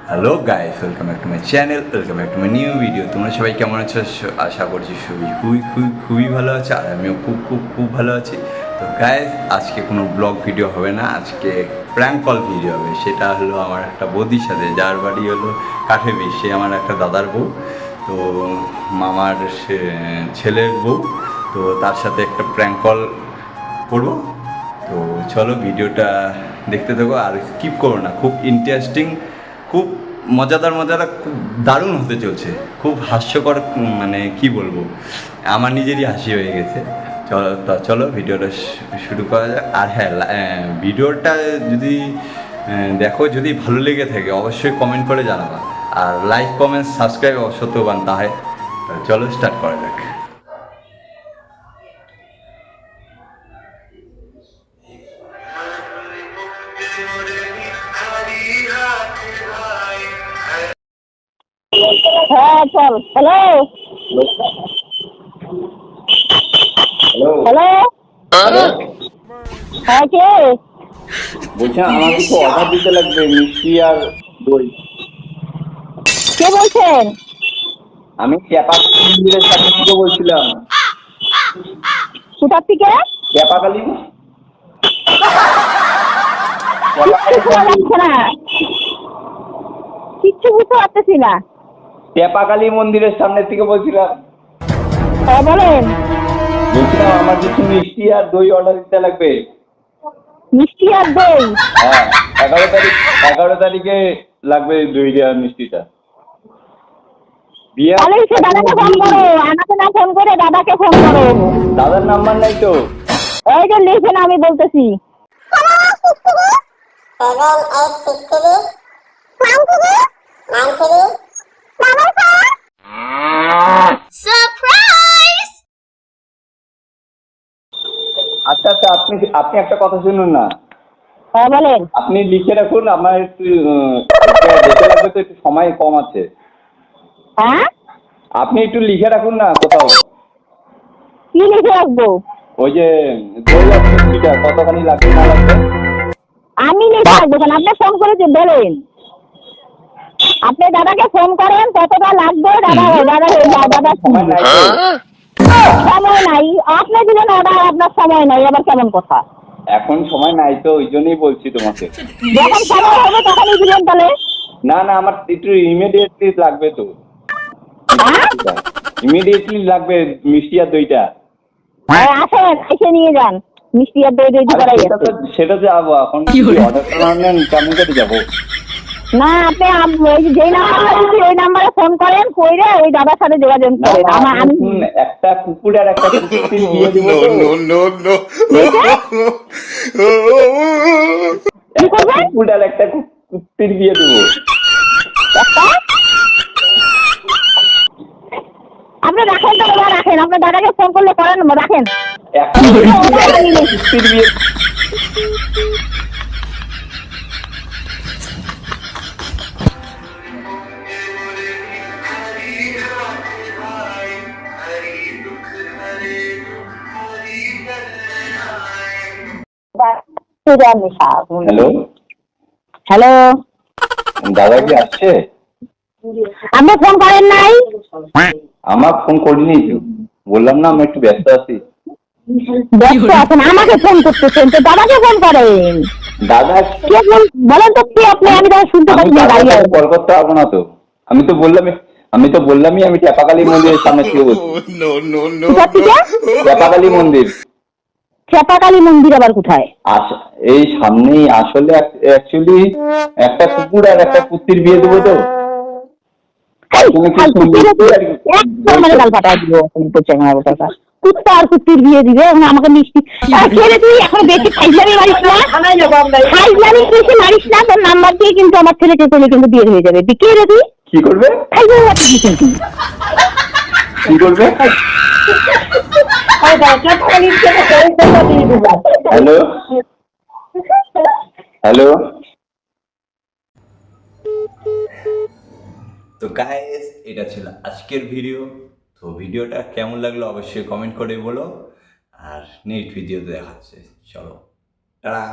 Hello guys, welcome back to my channel, welcome back to my new video. তোমরা সবাই কেমন আছো? আশা করছি সবাই খুবই ভালো আছে, আর আমিও খুব ভালো আছি। তো গাইস, আজকে কোনো ব্লগ ভিডিও হবে না, আজকে প্র্যাঙ্ক কল ভিডিও হবে। সেটা হলো আমার একটা বৌদির সাথে, যার বাড়ি হলো কাঠেবি। সে আমার একটা দাদার বউ, তো মামার ছেলের বউ। তো তার সাথে একটা প্র্যাঙ্ক কল করবো। তো চলো ভিডিওটা দেখতে থাকো, আর স্কিপ করো না। খুব ইন্টারেস্টিং, খুব মজাদার, খুব দারুণ হতে চলছে, খুব হাস্যকর। মানে কি বলবো, আমার নিজেরই হাসি হয়ে গেছে। চলো ভিডিওটা শুরু করা যাক। আর হ্যাঁ, ভিডিওটা যদি দেখো, যদি ভালো লেগে থাকে অবশ্যই কমেন্ট করে জানাবা, আর লাইক কমেন্ট সাবস্ক্রাইব অবশ্যই বানতে হয়। চলো স্টার্ট করা যাক। হ্যাঁ চল। হ্যালো হ্যালো, হ্যালো, হ্যাঁ কে? বলছি আমার কিছু অর্ডার দিতে লাগবে, মিষ্টি আর দই। কে বলছেন? আমি ক্যাপাকালী মন্দিরের সামনে থেকে বলছিলাম। কোথার থেকে? ক্যাপাকালী কিচ্ছু শোনা যাচ্ছে না, কিচ্ছু বুঝতে পারতেছি না। ক্যাপাকালী মন্দিরের সামনে থেকে বলছিলাম। হ্যাঁ বলেন। বলছিলাম আমার কিছু মিষ্টি আর দই অর্ডার দিতে লাগবে। মিষ্টি আর দই? হ্যাঁ, 11 তারিখে লাগবে দই আর মিষ্টিটা। বিয়ে তাহলে সে দাদাকে ফোন করো, আমাকে না ফোন করে দাদাকে ফোন করো। দাদার নাম্বার নাই তো। এই যে লিখেন, আমি বলতেছি। আচ্ছা আচ্ছা, আপনি আপনি একটা কথা শুনুন না। হ্যাঁ বলেন। আপনি লিখে রাখুন, আমার একটু যেতে লাগবে তো, একটু সময় কম আছে। হ্যাঁ, আপনি একটু লিখে রাখুন না কোথাও। কি লিখে রাখবো? ওই যে দই আর মিষ্টিটা কতখানি লাগবে না লাগবে। আমি লিখে রাখবো কেন? আপনি ফোন করে বলেন। আপনি দাদাকে ফোন করেন কতটা লাগবে। দাদা সময় নাই তো। সময় নাই, আপনি দিলেন অর্ডার, আপনার সময় নাই, আবার কেমন কথা? এখন সময় নাই তো, ওই জন্যই বলছি তোমাকে। যখন সময় হবে তখনই দিলেন তাহলে। না না, আমার একটু ইমিডিয়েটলি লাগবে তো। হ্যাঁ, ইমিডিয়েটলি লাগবে মিষ্টি আর দইটা। আসেন, এসে নিয়ে যান। মিষ্টি আর দই রেডি করাই আছে। সেটা যাবো এখন, অর্ডারটা না নেন কেমন করে যাবো? না, আপনি ওই যেই নাম্বার দিচ্ছি ওই নাম্বারে ফোন করেন, কইরে ওই দাদার সাথে যোগাযোগ করেন। আমি একটা কুকুর আর একটা কুকুরকে দিয়ে দিব তো। কি করবেন? কুকুর আর একটা কুকুরটির দিয়ে দেবো। আপনি রাখেন তো, বাবা রাখেন। আপনার দাদাকে ফোন করলে করেন, রাখেন। একটা কুকুরটির বিয়ে। হ্যালো হ্যালো, দাদা, কি আসছে? আপনি ফোন করেন নাই? আমার ফোন করিনি তো, বললাম না আমি একটু ব্যস্ত আছি। ব্যস্ত আছেন, আমাকে ফোন করতেছেন তো দাদাকে ফোন করেন। দাদা কে বলেন তো কে আপনি? আমি তো শুনতে পাচ্ছি না, গাড়ি আছে। কল করতে পারবো না তো। আমি তো বললামই আমি ক্যাপাকালী মন্দিরের সামনে থেকে বলছি। কোথা থেকে? ক্যাপাকালী মন্দির। চেপাকালী মন্দির আবার কোথায়? এই সামনেই। আসলে অ্যাকচুয়ালি একটা কুকুর আর একটা কুত্তির বিয়ে দেবো তো। কুত্তা আর কুত্তির বিয়ে দিবে, আমাকে মিষ্টি তুই এখন বেশি ফাইজলামি মারিস না, ফাইজলামি বেশি মারিস না। তোর নাম্বার দিয়ে কিন্তু আমার ছেলেকে পেলে কিন্তু বিয়ে হয়ে যাবে। কে রে তুই? কি করবে? ফাইজলামি মারছিস কিন্তু। কি করবে? Hello hello. তো গাইস, এটা ছিল আজকের ভিডিও। তো ভিডিওটা কেমন লাগলো অবশ্যই কমেন্ট করে বলো, আর নেক্সট ভিডিওতে দেখা হচ্ছে। চলো, টাটা।